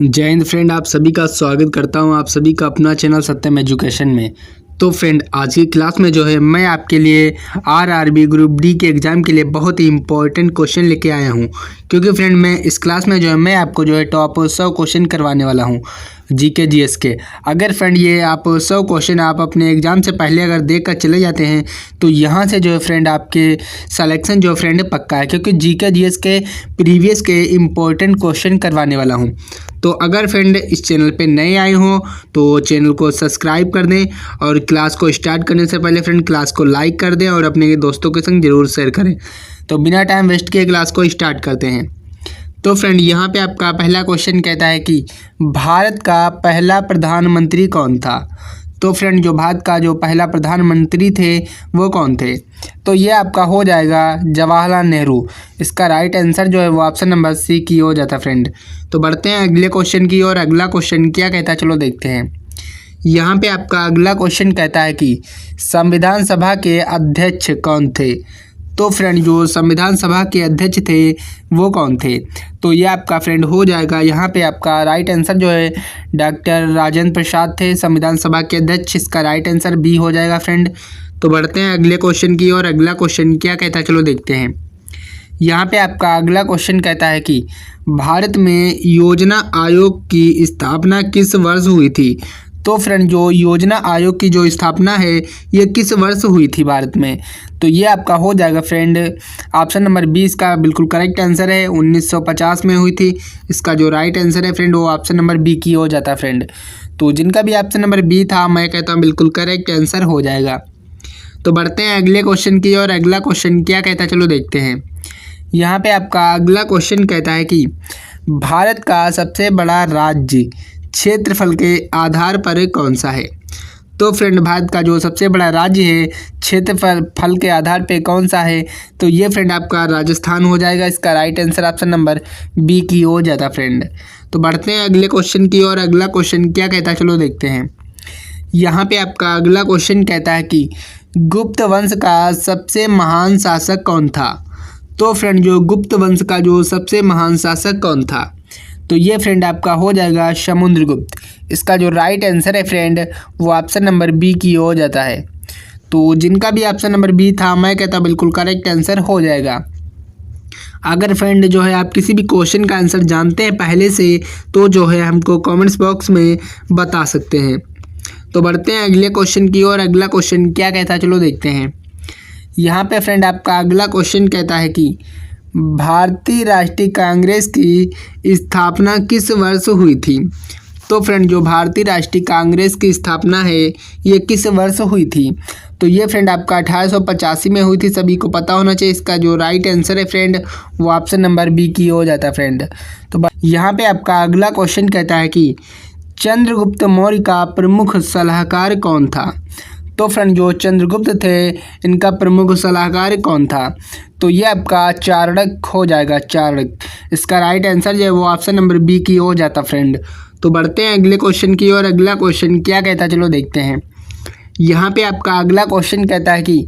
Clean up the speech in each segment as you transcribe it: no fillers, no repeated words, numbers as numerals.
जय हिंद फ्रेंड, आप सभी का स्वागत करता हूं आप सभी का अपना चैनल सत्यम एजुकेशन में। तो फ्रेंड, आज की क्लास में जो है मैं आपके लिए आरआरबी ग्रुप डी के एग्ज़ाम के लिए बहुत ही इंपॉर्टेंट क्वेश्चन लेके आया हूं। क्योंकि फ्रेंड मैं इस क्लास में जो है मैं आपको जो है टॉप 100 क्वेश्चन करवाने वाला हूं जीके जीएस के। अगर फ्रेंड ये आप 100 क्वेश्चन आप अपने एग्ज़ाम से पहले अगर देख कर चले जाते हैं तो यहाँ से जो है फ्रेंड आपके सिलेक्शन जो फ्रेंड पक्का है, क्योंकि जीके जीएस के प्रीवियस के इम्पोर्टेंट क्वेश्चन करवाने वाला हूँ। तो अगर फ्रेंड इस चैनल पे नए आए हों तो चैनल को सब्सक्राइब कर दें और क्लास को स्टार्ट करने से पहले फ्रेंड क्लास को लाइक कर दें और अपने दोस्तों के संग जरूर शेयर करें। तो बिना टाइम वेस्ट किए क्लास को स्टार्ट करते हैं। तो फ्रेंड यहाँ पे आपका पहला क्वेश्चन कहता है कि भारत का पहला प्रधानमंत्री कौन था। तो फ्रेंड जो भारत का जो पहला प्रधानमंत्री थे वो कौन थे, तो ये आपका हो जाएगा जवाहरलाल नेहरू। इसका राइट आंसर जो है वो ऑप्शन नंबर सी की हो जाता फ्रेंड। तो बढ़ते हैं अगले क्वेश्चन की और अगला क्वेश्चन क्या कहता है चलो देखते हैं। यहाँ पे आपका अगला क्वेश्चन कहता है कि संविधान सभा के अध्यक्ष कौन थे। तो फ्रेंड जो संविधान सभा के अध्यक्ष थे वो कौन थे, तो ये आपका फ्रेंड हो जाएगा यहाँ पे आपका राइट आंसर जो है डॉक्टर राजेंद्र प्रसाद थे संविधान सभा के अध्यक्ष। इसका राइट आंसर बी हो जाएगा फ्रेंड। तो बढ़ते हैं अगले क्वेश्चन की और अगला क्वेश्चन क्या कहता है चलो देखते हैं। यहाँ पे आपका अगला क्वेश्चन कहता है कि भारत में योजना आयोग की स्थापना किस वर्ष हुई थी। तो फ्रेंड जो योजना आयोग की जो स्थापना है ये किस वर्ष हुई थी भारत में, तो ये आपका हो जाएगा फ्रेंड ऑप्शन नंबर 20 का बिल्कुल करेक्ट आंसर है 1950 में हुई थी। इसका जो राइट आंसर है फ्रेंड वो ऑप्शन नंबर बी की हो जाता है फ्रेंड। तो जिनका भी ऑप्शन नंबर बी था मैं कहता हूँ बिल्कुल करेक्ट आंसर हो जाएगा। तो बढ़ते हैं अगले क्वेश्चन की और अगला क्वेश्चन क्या कहता है चलो देखते हैं। यहाँ पे आपका अगला क्वेश्चन कहता है कि भारत का सबसे बड़ा राज्य क्षेत्रफल के आधार पर कौन सा है। तो फ्रेंड भारत का जो सबसे बड़ा राज्य है क्षेत्रफल के आधार पे कौन सा है, तो ये फ्रेंड आपका राजस्थान हो जाएगा। इसका right answer option number B की हो जाता फ्रेंड। तो बढ़ते हैं अगले क्वेश्चन की और अगला क्वेश्चन क्या कहता है चलो देखते हैं। यहाँ पे आपका अगला क्वेश्चन कहता है कि गुप्त वंश का सबसे महान शासक कौन था। तो फ्रेंड जो गुप्त वंश का जो सबसे महान शासक कौन था, तो ये फ्रेंड आपका हो जाएगा समुद्रगुप्त। इसका जो राइट आंसर है फ्रेंड वो ऑप्शन नंबर बी की हो जाता है। तो जिनका भी ऑप्शन नंबर बी था मैं कहता बिल्कुल करेक्ट आंसर हो जाएगा। अगर फ्रेंड जो है आप किसी भी क्वेश्चन का आंसर जानते हैं पहले से तो जो है हमको कमेंट्स बॉक्स में बता सकते हैं। तो बढ़ते हैं अगले क्वेश्चन की और अगला क्वेश्चन क्या कहता है चलो देखते हैं। यहाँ पे फ्रेंड आपका अगला क्वेश्चन कहता है कि भारतीय राष्ट्रीय कांग्रेस की स्थापना किस वर्ष हुई थी। तो फ्रेंड जो भारतीय राष्ट्रीय कांग्रेस की स्थापना है ये किस वर्ष हुई थी, तो ये फ्रेंड आपका 1885 में हुई थी, सभी को पता होना चाहिए। इसका जो राइट आंसर है फ्रेंड वो ऑप्शन नंबर बी की हो जाता है फ्रेंड। तो यहाँ पे आपका अगला क्वेश्चन कहता है कि चंद्रगुप्त मौर्य का प्रमुख सलाहकार कौन था। तो फ्रेंड जो चंद्रगुप्त थे इनका प्रमुख सलाहकार कौन था, तो ये आपका चाणक्य हो जाएगा चाणक्य। इसका राइट आंसर जो है वो ऑप्शन नंबर बी की हो जाता फ्रेंड। तो बढ़ते हैं अगले क्वेश्चन की और अगला क्वेश्चन क्या कहता है चलो देखते हैं। यहाँ पे आपका अगला क्वेश्चन कहता है कि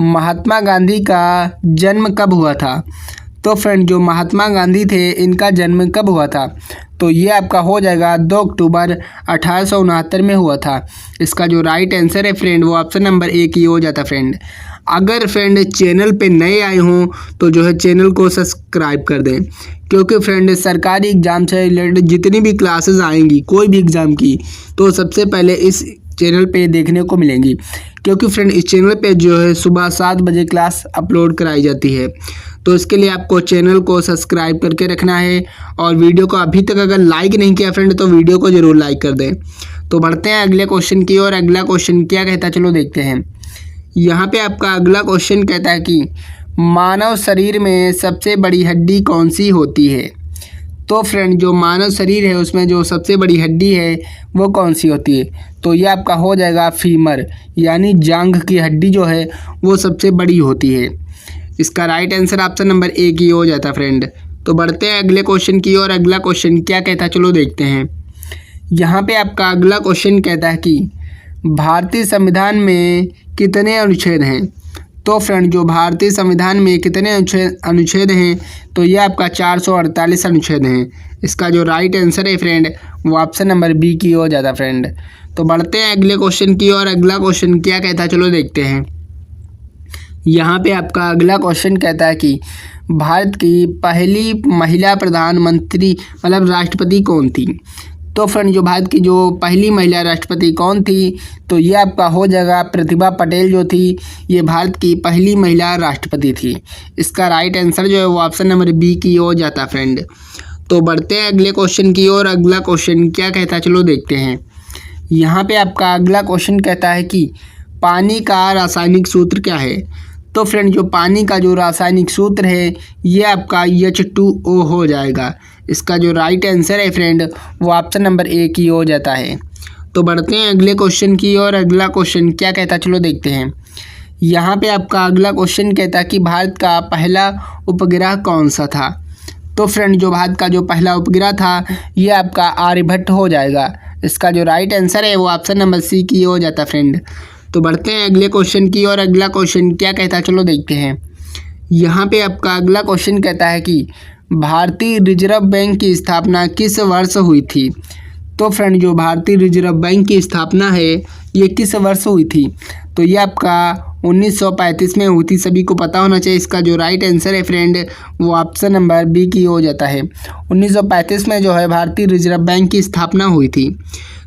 महात्मा गांधी का जन्म कब हुआ था। तो फ्रेंड जो महात्मा गांधी थे इनका जन्म कब हुआ था, तो ये आपका हो जाएगा 2 अक्टूबर 1869 में हुआ था। इसका जो राइट आंसर है फ्रेंड वो ऑप्शन नंबर ए की हो जाता फ्रेंड। अगर फ्रेंड चैनल पे नए आए हों तो जो है चैनल को सब्सक्राइब कर दें, क्योंकि फ्रेंड सरकारी एग्ज़ाम से रिलेटेड जितनी भी क्लासेस आएंगी कोई भी एग्ज़ाम की तो सबसे पहले इस चैनल पे देखने को मिलेंगी। क्योंकि फ्रेंड इस चैनल पे जो है सुबह 7 बजे क्लास अपलोड कराई जाती है। तो इसके लिए आपको चैनल को सब्सक्राइब करके रखना है और वीडियो को अभी तक अगर लाइक नहीं किया फ्रेंड तो वीडियो को ज़रूर लाइक कर दें। तो बढ़ते हैं अगले क्वेश्चन की और अगला क्वेश्चन क्या कहता है चलो देखते हैं। यहाँ पे आपका अगला क्वेश्चन कहता है कि मानव शरीर में सबसे बड़ी हड्डी कौन सी होती है। तो फ्रेंड जो मानव शरीर है उसमें जो सबसे बड़ी हड्डी है वो कौन सी होती है, तो ये आपका हो जाएगा फीमर, यानी जांघ की हड्डी जो है वो सबसे बड़ी होती है। इसका right answer option number A की हो जाता फ्रेंड। तो बढ़ते हैं अगले क्वेश्चन की और अगला क्वेश्चन क्या कहता है चलो देखते हैं। यहाँ पे आपका अगला क्वेश्चन कहता है कि भारतीय संविधान में कितने अनुच्छेद हैं। तो फ्रेंड जो भारतीय संविधान में कितने अनुच्छेद हैं, तो ये आपका 448 अनुच्छेद हैं। इसका जो राइट आंसर है फ्रेंड वो ऑप्शन नंबर बी की हो जाता फ्रेंड। तो बढ़ते हैं अगले क्वेश्चन की और अगला क्वेश्चन क्या कहता है चलो देखते हैं। यहाँ पे आपका अगला क्वेश्चन कहता है कि भारत की पहली महिला प्रधानमंत्री मतलब राष्ट्रपति कौन थी। तो फ्रेंड जो भारत की जो पहली महिला राष्ट्रपति कौन थी, तो ये आपका हो जाएगा प्रतिभा पटेल जो थी, ये भारत की पहली महिला राष्ट्रपति थी। इसका राइट आंसर जो है वो ऑप्शन नंबर बी की हो जाता फ्रेंड। तो बढ़ते हैं अगले क्वेश्चन की और अगला क्वेश्चन क्या कहता है चलो देखते हैं। यहाँ पे आपका अगला क्वेश्चन कहता है कि पानी का रासायनिक सूत्र क्या है। तो फ्रेंड जो पानी का जो रासायनिक सूत्र है ये आपका H2O हो जाएगा। इसका जो राइट आंसर है फ्रेंड वो ऑप्शन नंबर ए की हो जाता है। तो बढ़ते हैं अगले क्वेश्चन की और अगला क्वेश्चन क्या कहता है चलो देखते हैं। यहाँ पे आपका अगला क्वेश्चन कहता है कि भारत का पहला उपग्रह कौन सा था। तो फ्रेंड जो भारत का जो पहला उपग्रह था ये आपका आर्यभट्ट हो जाएगा। इसका जो राइट आंसर है वो ऑप्शन नंबर सी की हो जाता फ्रेंड। तो बढ़ते हैं अगले क्वेश्चन की और अगला क्वेश्चन क्या कहता है चलो देखते हैं। यहाँ पे आपका अगला क्वेश्चन कहता है कि भारतीय रिजर्व बैंक की स्थापना किस वर्ष हुई थी। तो फ्रेंड जो भारतीय रिजर्व बैंक की स्थापना है ये किस वर्ष हुई थी, तो ये आपका 1935 में हुई थी, सभी को पता होना चाहिए। इसका जो राइट आंसर है फ्रेंड वो ऑप्शन नंबर बी की हो जाता है। 1935 में जो है भारतीय रिजर्व बैंक की स्थापना हुई थी।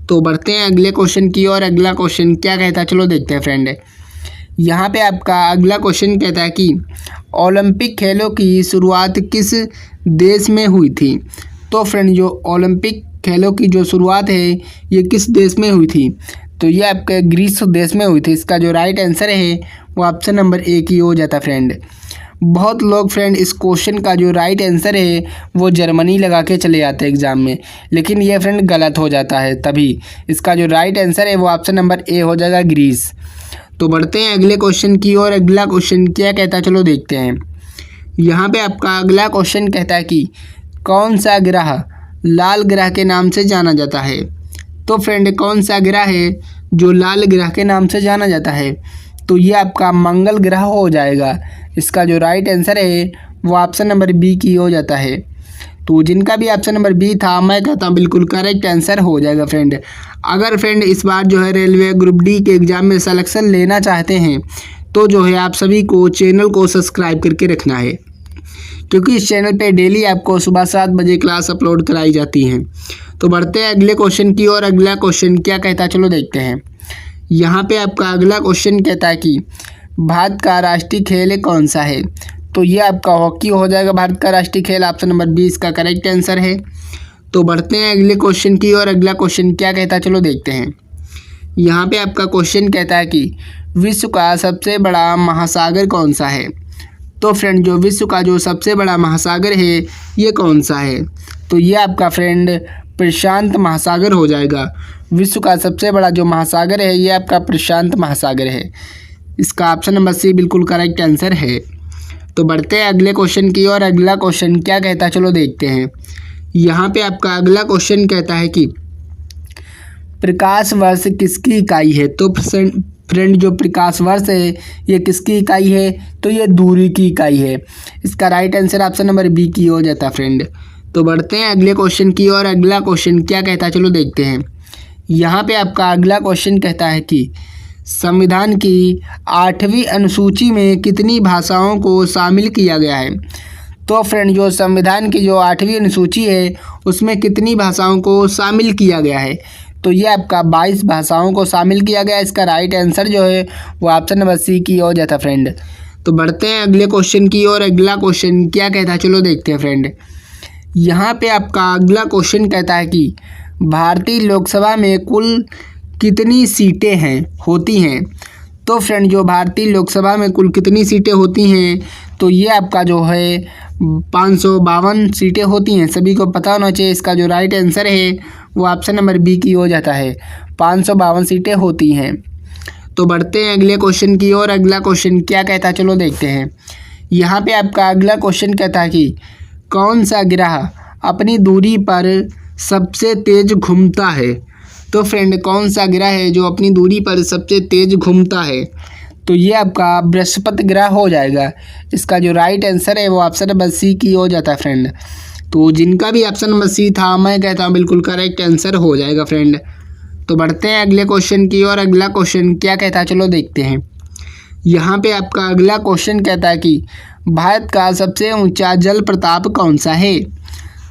तो बढ़ते हैं अगले क्वेश्चन की और अगला क्वेश्चन क्या कहता है चलो देखते हैं फ्रेंड। यहाँ पे आपका अगला क्वेश्चन कहता है कि ओलंपिक खेलों की शुरुआत किस देश में हुई थी। तो फ्रेंड जो ओलंपिक खेलों की जो शुरुआत है ये किस देश में हुई थी, तो ये आपके ग्रीस देश में हुई थी। इसका जो राइट आंसर है वो ऑप्शन नंबर ए की हो जाता फ्रेंड। बहुत लोग फ्रेंड इस क्वेश्चन का जो राइट आंसर है वो जर्मनी लगा के चले जाते हैं एग्ज़ाम में, लेकिन ये फ्रेंड गलत हो जाता है। तभी इसका जो राइट आंसर है वो ऑप्शन नंबर ए हो जाएगा ग्रीस। तो बढ़ते हैं अगले क्वेश्चन की और अगला क्वेश्चन क्या कहता है चलो देखते हैं। यहाँ पे आपका अगला क्वेश्चन कहता है कि कौन सा ग्रह लाल ग्रह के नाम से जाना जाता है। तो फ्रेंड कौन सा ग्रह है जो लाल ग्रह के नाम से जाना जाता है, तो ये आपका मंगल ग्रह हो जाएगा। इसका जो राइट आंसर है वो ऑप्शन नंबर बी की हो जाता है। तो जिनका भी ऑप्शन नंबर बी था मैं कहता हूँ बिल्कुल करेक्ट आंसर हो जाएगा फ्रेंड। अगर फ्रेंड इस बार जो है रेलवे ग्रुप डी के एग्ज़ाम में सिलेक्शन लेना चाहते हैं तो जो है आप सभी को चैनल को सब्सक्राइब करके रखना है, क्योंकि इस चैनल पे डेली आपको सुबह 7 बजे क्लास अपलोड कराई जाती हैं। तो बढ़ते हैं अगले क्वेश्चन की और अगला क्वेश्चन क्या कहता है चलो देखते हैं। यहाँ पे आपका अगला क्वेश्चन कहता है कि भारत का राष्ट्रीय खेल कौन सा है। तो ये आपका हॉकी हो जाएगा भारत का राष्ट्रीय खेल। ऑप्शन नंबर 20 का करेक्ट आंसर है। तो बढ़ते हैं अगले क्वेश्चन की और अगला क्वेश्चन क्या कहता है चलो देखते हैं। यहाँ पे आपका क्वेश्चन कहता है कि विश्व का सबसे बड़ा महासागर कौन सा है। तो फ्रेंड जो विश्व का जो सबसे बड़ा महासागर है ये कौन सा है, तो ये आपका फ्रेंड प्रशांत महासागर हो जाएगा। विश्व का सबसे बड़ा जो महासागर है ये आपका प्रशांत महासागर है। इसका ऑप्शन नंबर सी बिल्कुल करेक्ट आंसर है। तो बढ़ते हैं अगले क्वेश्चन की और अगला क्वेश्चन क्या कहता है चलो देखते हैं। यहाँ पे आपका अगला क्वेश्चन कहता है कि प्रकाश वर्ष किसकी इकाई है। तो फ्रेंड जो प्रकाश वर्ष है ये किसकी इकाई है, तो ये दूरी की इकाई है। इसका right answer option number B की हो जाता फ्रेंड। तो बढ़ते हैं अगले क्वेश्चन की और अगला क्वेश्चन क्या कहता है चलो देखते हैं। यहाँ पे आपका अगला क्वेश्चन कहता है कि संविधान की 8वीं अनुसूची में कितनी भाषाओं को शामिल किया गया है। तो फ्रेंड जो संविधान की जो 8वीं अनुसूची है उसमें कितनी भाषाओं को शामिल किया गया है, तो ये आपका 22 भाषाओं को शामिल किया गया। इसका राइट आंसर जो है वो ऑप्शन नंबर सी की हो जाता फ्रेंड। तो बढ़ते हैं अगले क्वेश्चन की और अगला क्वेश्चन क्या कहता है चलो देखते हैं फ्रेंड। यहाँ पे आपका अगला क्वेश्चन कहता है कि भारतीय लोकसभा में कुल कितनी सीटें होती हैं। तो फ्रेंड जो भारतीय लोकसभा में कुल कितनी सीटें होती हैं, तो ये आपका जो है 552 सीटें होती हैं, सभी को पता होना चाहिए। इसका जो राइट आंसर है वो ऑप्शन नंबर बी की हो जाता है। 552 सीटें होती हैं। तो बढ़ते हैं अगले क्वेश्चन की और अगला क्वेश्चन क्या कहता है चलो देखते हैं। यहाँ पे आपका अगला क्वेश्चन कहता है कि कौन सा ग्रह अपनी दूरी पर सबसे तेज घूमता है। तो फ्रेंड कौन सा ग्रह है जो अपनी दूरी पर सबसे तेज घूमता है, तो ये आपका बृहस्पति ग्रह हो जाएगा। इसका जो राइट आंसर है वो ऑप्शन नंबर सी की हो जाता है फ्रेंड। तो जिनका भी ऑप्शन नंबर सी था, मैं कहता हूँ बिल्कुल करेक्ट आंसर हो जाएगा फ्रेंड। तो बढ़ते हैं अगले क्वेश्चन की और अगला क्वेश्चन क्या कहता है, चलो देखते हैं। यहाँ पे आपका अगला क्वेश्चन कहता है कि भारत का सबसे ऊंचा जल प्रताप कौन सा है।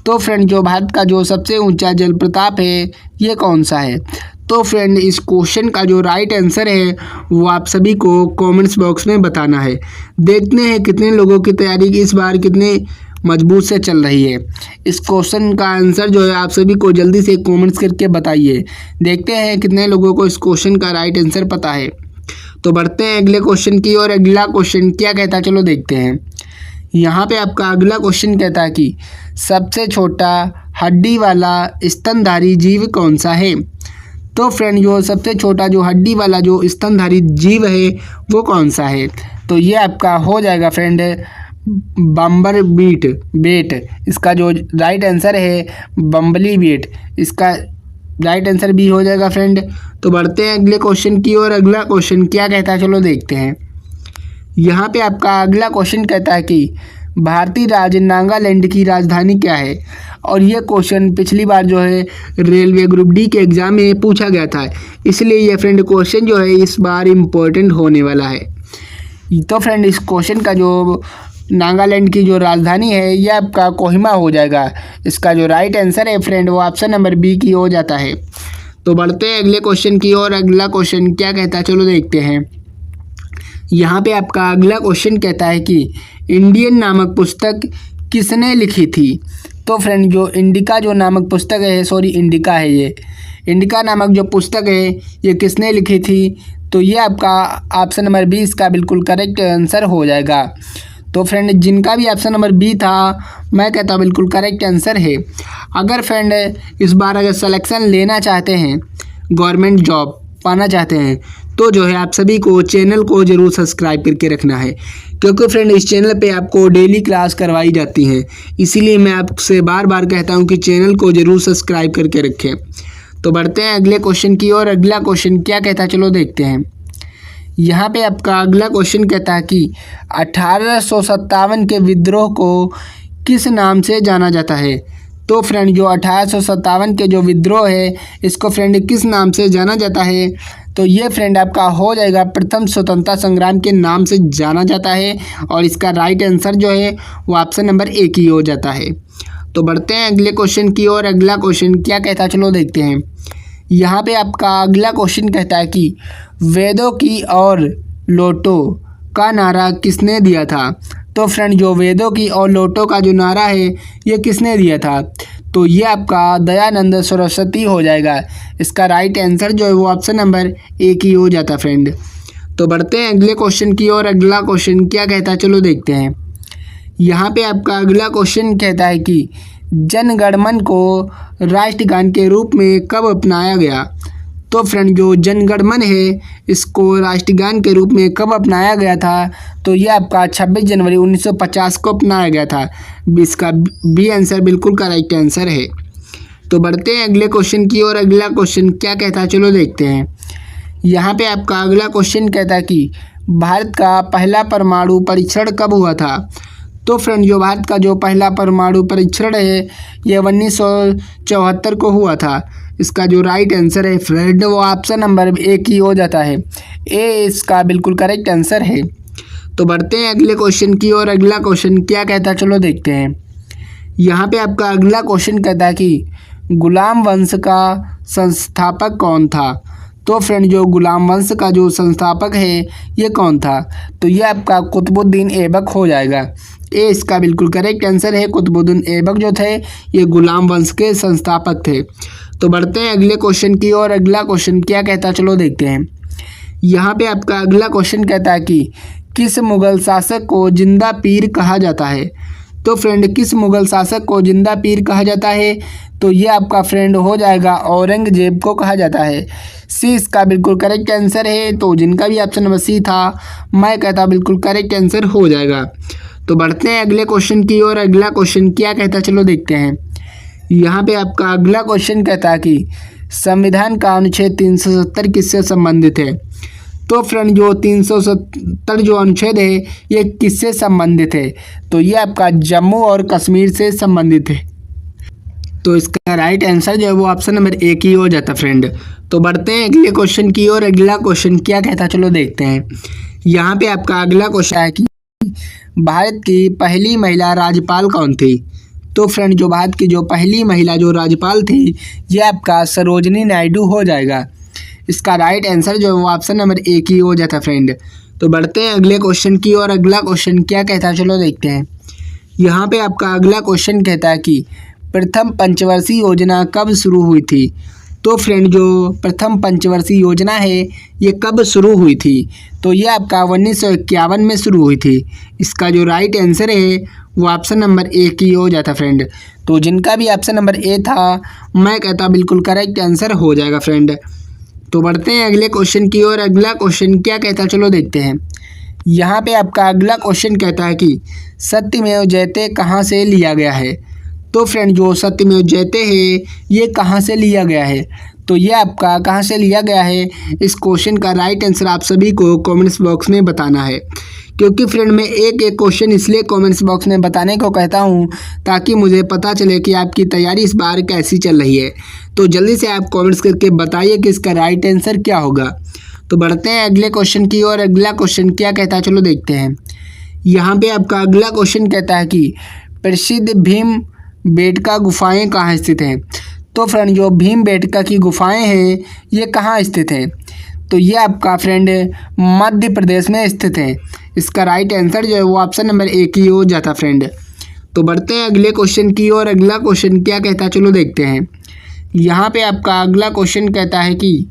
तो फ्रेंड जो भारत का जो सबसे ऊंचा जल प्रताप है ये कौन सा है। तो फ्रेंड इस क्वेश्चन का जो राइट आंसर है वो आप सभी को कमेंट्स बॉक्स में बताना है। देखते हैं कितने लोगों की तैयारी इस बार कितने मजबूत से चल रही है। इस क्वेश्चन का आंसर जो है आप सभी को जल्दी से कमेंट्स करके बताइए। देखते हैं कितने लोगों को इस क्वेश्चन का राइट आंसर पता है। तो बढ़ते हैं अगले क्वेश्चन की और अगला क्वेश्चन क्या कहता है, चलो देखते हैं। यहाँ पे आपका अगला क्वेश्चन कहता है कि सबसे छोटा हड्डी वाला स्तनधारी जीव कौन सा है। तो फ्रेंड जो सबसे छोटा जो हड्डी वाला जो स्तनधारी जीव है वो कौन सा है। तो ये आपका हो जाएगा फ्रेंड बम्बर बेट। इसका जो राइट आंसर है बम्बली बेट, इसका राइट आंसर भी हो जाएगा फ्रेंड। तो बढ़ते हैं अगले क्वेश्चन की और अगला क्वेश्चन क्या कहता है, चलो देखते हैं। यहाँ पे आपका अगला क्वेश्चन कहता है कि भारतीय राज्य नागालैंड की राजधानी क्या है। और ये क्वेश्चन पिछली बार जो है रेलवे ग्रुप डी के एग्जाम में पूछा गया था, इसलिए ये फ्रेंड क्वेश्चन जो है इस बार इम्पोर्टेंट होने वाला है। तो फ्रेंड इस क्वेश्चन का जो नागालैंड की जो राजधानी है यह आपका कोहिमा हो जाएगा। इसका जो राइट आंसर है फ्रेंड वो ऑप्शन नंबर बी की हो जाता है। तो बढ़ते हैं अगले क्वेश्चन की और अगला क्वेश्चन क्या कहता है, चलो देखते हैं। यहाँ पे आपका अगला क्वेश्चन कहता है कि इंडियन नामक पुस्तक किसने लिखी थी। तो फ्रेंड जो इंडिका जो नामक पुस्तक है, सॉरी इंडिका है, ये इंडिका नामक जो पुस्तक है ये किसने लिखी थी। तो ये आपका ऑप्शन नंबर बी इसका बिल्कुल करेक्ट आंसर हो जाएगा। तो फ्रेंड जिनका भी ऑप्शन नंबर बी था मैं कहता हूँ बिल्कुल करेक्ट आंसर है। अगर फ्रेंड इस बार अगर सिलेक्शन लेना चाहते हैं, गवर्नमेंट जॉब पाना चाहते हैं, तो जो है आप सभी को चैनल को ज़रूर सब्सक्राइब करके रखना है, क्योंकि फ्रेंड इस चैनल पे आपको डेली क्लास करवाई जाती हैं। इसीलिए मैं आपसे बार बार कहता हूँ कि चैनल को ज़रूर सब्सक्राइब करके रखें। तो बढ़ते हैं अगले क्वेश्चन की और अगला क्वेश्चन क्या कहता है, चलो देखते हैं। यहाँ पे आपका अगला क्वेश्चन कहता है कि 1857 के विद्रोह को किस नाम से जाना जाता है। तो फ्रेंड जो 1857 के जो विद्रोह है इसको फ्रेंड किस नाम से जाना जाता है। तो ये फ्रेंड आपका हो जाएगा प्रथम स्वतंत्रता संग्राम के नाम से जाना जाता है, और इसका राइट आंसर जो है वो ऑप्शन नंबर ए की हो जाता है। तो बढ़ते हैं अगले क्वेश्चन की और अगला क्वेश्चन क्या कहता है, चलो देखते हैं। यहाँ पे आपका अगला क्वेश्चन कहता है कि वेदों की और लोटो का नारा किसने दिया था। तो फ्रेंड जो वेदों की और लोटो का जो नारा है ये किसने दिया था। तो ये आपका दयानंद सरस्वती हो जाएगा। इसका राइट आंसर जो है वो ऑप्शन नंबर ए की हो जाता फ्रेंड। तो बढ़ते हैं अगले क्वेश्चन की और अगला क्वेश्चन क्या कहता है, चलो देखते हैं। यहाँ पे आपका अगला क्वेश्चन कहता है कि जनगणमन को राष्ट्रगान के रूप में कब अपनाया गया। तो फ्रेंड जो जनगणमन है इसको राष्ट्रगान के रूप में कब अपनाया गया था। तो ये आपका 26 जनवरी 1950 को अपनाया गया था। इसका बी आंसर बिल्कुल करेक्ट आंसर है। तो बढ़ते हैं अगले क्वेश्चन की और अगला क्वेश्चन क्या कहता है, चलो देखते हैं। यहाँ पे आपका अगला क्वेश्चन कहता है कि भारत का पहला परमाणु परीक्षण कब हुआ था। तो फ्रेंड जो भारत का जो पहला परमाणु परीक्षण है ये 1974 को हुआ था। इसका जो राइट आंसर है फ्रेंड वो ऑप्शन नंबर ए की हो जाता है। ए इसका बिल्कुल करेक्ट आंसर है। तो बढ़ते हैं अगले क्वेश्चन की और अगला क्वेश्चन क्या कहता है, चलो देखते हैं। यहाँ पे आपका अगला क्वेश्चन कहता है कि गुलाम वंश का संस्थापक कौन था। तो फ्रेंड जो गुलाम वंश का जो संस्थापक है ये कौन था। तो ये आपका कुतुबुद्दीन ऐबक हो जाएगा। ए इसका बिल्कुल करेक्ट आंसर है। कुतुबुद्दीन ऐबक जो थे ये गुलाम वंश के संस्थापक थे। तो बढ़ते हैं अगले क्वेश्चन की और अगला क्वेश्चन क्या कहता है, चलो देखते हैं। यहाँ पे आपका अगला क्वेश्चन कहता है कि किस मुगल शासक को जिंदा पीर कहा जाता है। तो फ्रेंड किस मुगल शासक को जिंदा पीर कहा जाता है। तो ये आपका फ्रेंड हो जाएगा औरंगजेब को कहा जाता है। सी इसका बिल्कुल करेक्ट आंसर है। तो जिनका भी ऑप्शन नंबर सी था मैं कहता बिल्कुल करेक्ट आंसर हो जाएगा। तो बढ़ते हैं अगले क्वेश्चन की और अगला क्वेश्चन क्या कहता है, चलो देखते हैं। यहाँ पे आपका अगला क्वेश्चन कहता है कि संविधान का अनुच्छेद 370 किससे संबंधित है। तो फ्रेंड जो 370 जो अनुच्छेद है ये किससे संबंधित है? तो ये आपका जम्मू और कश्मीर से संबंधित है। तो इसका राइट आंसर जो है वो ऑप्शन नंबर ए की हो जाता फ्रेंड। तो बढ़ते हैं अगले क्वेश्चन की ओर। अगला क्वेश्चन क्या कहता चलो देखते हैं। यहाँ पे आपका अगला क्वेश्चन है कि भारत की पहली महिला राज्यपाल कौन थी? तो फ्रेंड जो भारत की जो पहली महिला जो राज्यपाल थी ये आपका सरोजनी नायडू हो जाएगा। इसका राइट आंसर जो है वो ऑप्शन नंबर ए की हो जाता फ्रेंड। तो बढ़ते हैं अगले क्वेश्चन की ओर। अगला क्वेश्चन क्या कहता है चलो देखते हैं। यहाँ पे आपका अगला क्वेश्चन कहता है कि प्रथम पंचवर्षीय योजना कब शुरू हुई थी? तो फ्रेंड जो प्रथम पंचवर्षीय योजना है ये कब शुरू हुई थी? तो ये आपका 1951 में शुरू हुई थी। इसका जो राइट आंसर है वो ऑप्शन नंबर ए की हो जाता फ्रेंड। तो जिनका भी ऑप्शन नंबर ए था मैं कहता बिल्कुल करेक्ट आंसर हो जाएगा फ्रेंड। तो बढ़ते हैं अगले क्वेश्चन की ओर। अगला क्वेश्चन क्या कहता है चलो देखते हैं। यहाँ पे आपका अगला क्वेश्चन कहता है कि सत्यमेव जयते कहाँ से लिया गया है? तो फ्रेंड जो सत्यमेव जयते है ये कहाँ से लिया गया है? तो ये आपका कहाँ से लिया गया है, इस क्वेश्चन का राइट आंसर आप सभी को कमेंट्स बॉक्स में बताना है। क्योंकि फ्रेंड मैं एक एक क्वेश्चन इसलिए कमेंट्स बॉक्स में बताने को कहता हूँ ताकि मुझे पता चले कि आपकी तैयारी इस बार कैसी चल रही है। तो जल्दी से आप कमेंट्स करके बताइए कि इसका राइट आंसर क्या होगा। तो बढ़ते हैं अगले क्वेश्चन की ओर। अगला क्वेश्चन क्या कहता है चलो देखते हैं। यहाँ पे आपका अगला क्वेश्चन कहता है कि प्रसिद्ध भीम बेटका गुफाएं कहाँ स्थित हैं? तो फ्रेंड जो भीम बेटका की गुफाएं हैं ये कहाँ स्थित हैं? तो ये आपका फ्रेंड मध्य प्रदेश में स्थित है। इसका राइट आंसर जो है वो ऑप्शन नंबर ए की हो जाता फ्रेंड। तो बढ़ते हैं अगले क्वेश्चन की ओर। अगला क्वेश्चन क्या कहता है चलो देखते हैं। यहाँ पे आपका अगला क्वेश्चन कहता है कि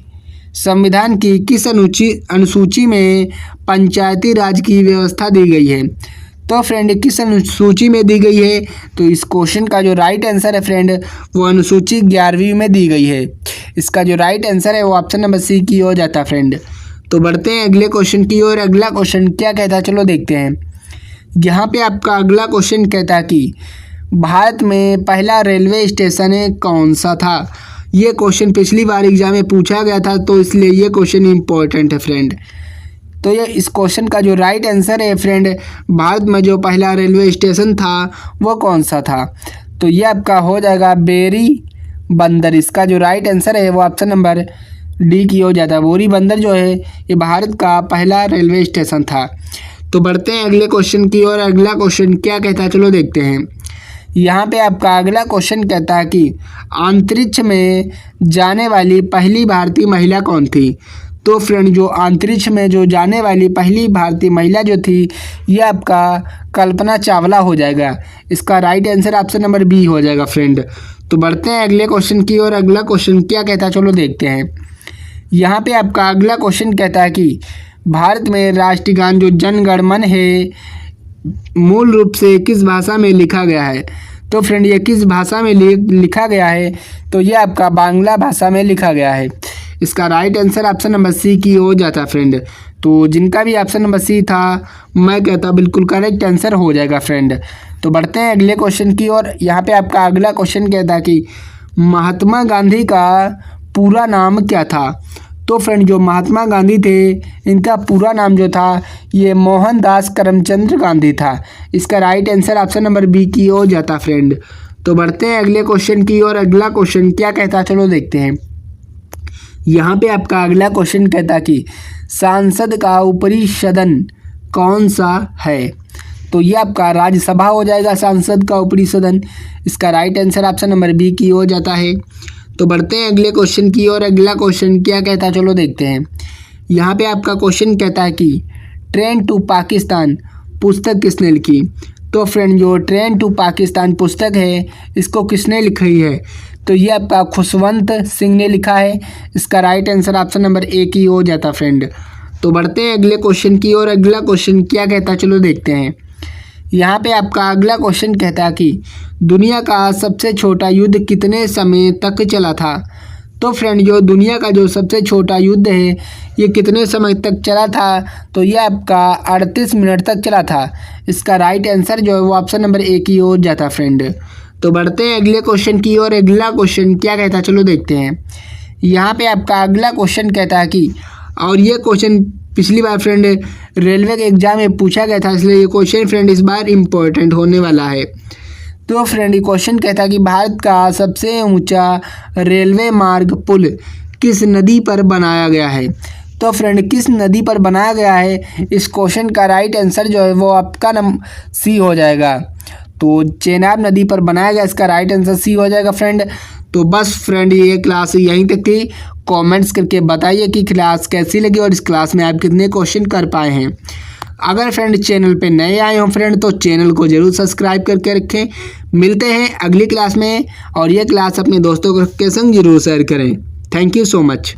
संविधान की किस अनुसूची में पंचायती राज की व्यवस्था दी गई है? तो फ्रेंड किस अनुसूची में दी गई है? तो इस क्वेश्चन का जो राइट आंसर है फ्रेंड वो अनुसूची 11वीं में दी गई है। इसका जो राइट आंसर है वो ऑप्शन नंबर सी की हो जाता है फ्रेंड। तो बढ़ते हैं अगले क्वेश्चन की ओर। अगला क्वेश्चन क्या कहता है चलो देखते हैं। यहाँ पे आपका अगला क्वेश्चन कहता है कि भारत में पहला रेलवे स्टेशन कौन सा था? ये क्वेश्चन पिछली बार एग्जाम में पूछा गया था तो इसलिए ये क्वेश्चन इम्पोर्टेंट है फ्रेंड। तो ये इस क्वेश्चन का जो राइट आंसर है फ्रेंड भारत में जो पहला रेलवे स्टेशन था वो कौन सा था? तो ये आपका हो जाएगा बेरी बंदर। इसका जो राइट आंसर है वो ऑप्शन नंबर डी की हो जाता है। बोरी बंदर जो है ये भारत का पहला रेलवे स्टेशन था। तो बढ़ते हैं अगले क्वेश्चन की ओर। अगला क्वेश्चन क्या कहता है चलो देखते हैं। यहाँ पे आपका अगला क्वेश्चन कहता है कि अंतरिक्ष में जाने वाली पहली भारतीय महिला कौन थी? तो फ्रेंड जो अंतरिक्ष में जो जाने वाली पहली भारतीय महिला जो थी ये आपका कल्पना चावला हो जाएगा। इसका right answer option number B हो जाएगा फ्रेंड। तो बढ़ते हैं अगले क्वेश्चन की ओर। अगला क्वेश्चन क्या कहता है चलो देखते हैं। यहाँ पे आपका अगला क्वेश्चन कहता है कि भारत में राष्ट्रीय गान जो जन गण मन है मूल रूप से किस भाषा में लिखा गया है? तो फ्रेंड ये किस भाषा में लिखा गया है? तो ये आपका बांग्ला भाषा में लिखा गया है। इसका right answer option number C की हो जाता है फ्रेंड। तो जिनका भी ऑप्शन नंबर सी था मैं कहता बिल्कुल करेक्ट आंसर हो जाएगा फ्रेंड। तो बढ़ते हैं अगले क्वेश्चन की ओर। यहाँ पे आपका अगला क्वेश्चन कहता है कि महात्मा गांधी का पूरा नाम क्या था? तो फ्रेंड जो महात्मा गांधी थे इनका पूरा नाम जो था ये मोहनदास करमचंद गांधी था। इसका right answer option number B की हो जाता फ्रेंड। तो बढ़ते हैं अगले क्वेश्चन की ओर। अगला क्वेश्चन क्या कहता है चलो देखते हैं। यहाँ पे आपका अगला क्वेश्चन कहता कि सांसद का ऊपरी सदन कौन सा है? तो ये आपका राज्यसभा हो जाएगा सांसद का ऊपरी सदन। इसका right answer option number B की हो जाता है। तो बढ़ते हैं अगले क्वेश्चन की ओर। अगला क्वेश्चन क्या कहता है चलो देखते हैं। यहाँ पे आपका क्वेश्चन कहता है कि ट्रेन टू पाकिस्तान पुस्तक किसने लिखी? तो फ्रेंड जो ट्रेन टू पाकिस्तान पुस्तक है इसको किसने लिखी है? तो ये आपका खुशवंत सिंह ने लिखा है। इसका right answer option number A की हो जाता फ्रेंड। तो बढ़ते हैं अगले क्वेश्चन की ओर। अगला क्वेश्चन क्या कहता है चलो देखते हैं। यहाँ पे आपका अगला क्वेश्चन कहता है कि दुनिया का सबसे छोटा युद्ध कितने समय तक चला था? तो फ्रेंड जो दुनिया का जो सबसे छोटा युद्ध है ये कितने समय तक चला था? तो ये आपका 38 मिनट तक चला था। इसका राइट आंसर जो है वो ऑप्शन नंबर ए की हो जाता फ्रेंड। तो बढ़ते हैं अगले क्वेश्चन की ओर। अगला क्वेश्चन क्या कहता है चलो देखते हैं। यहाँ पे आपका अगला क्वेश्चन कहता है कि और ये क्वेश्चन पिछली बार फ्रेंड रेलवे के एग्जाम में पूछा गया था, इसलिए ये क्वेश्चन फ्रेंड इस बार इम्पोर्टेंट होने वाला है। तो फ्रेंड ये क्वेश्चन कहता है कि भारत का सबसे ऊंचा रेलवे मार्ग पुल किस नदी पर बनाया गया है। तो फ्रेंड किस नदी पर बनाया गया है, इस क्वेश्चन का राइट आंसर जो है वो आपका सी हो जाएगा। तो चेनाब नदी पर बनाया गया, इसका राइट आंसर सी हो जाएगा फ्रेंड। तो बस फ्रेंड ये क्लास यहीं तक थी। कमेंट्स करके बताइए कि क्लास कैसी लगी और इस क्लास में आप कितने क्वेश्चन कर पाए हैं। अगर फ्रेंड चैनल पे नए आए हो फ्रेंड तो चैनल को ज़रूर सब्सक्राइब करके रखें। मिलते हैं अगली क्लास में और ये क्लास अपने दोस्तों के संग जरूर शेयर करें। Thank you so much.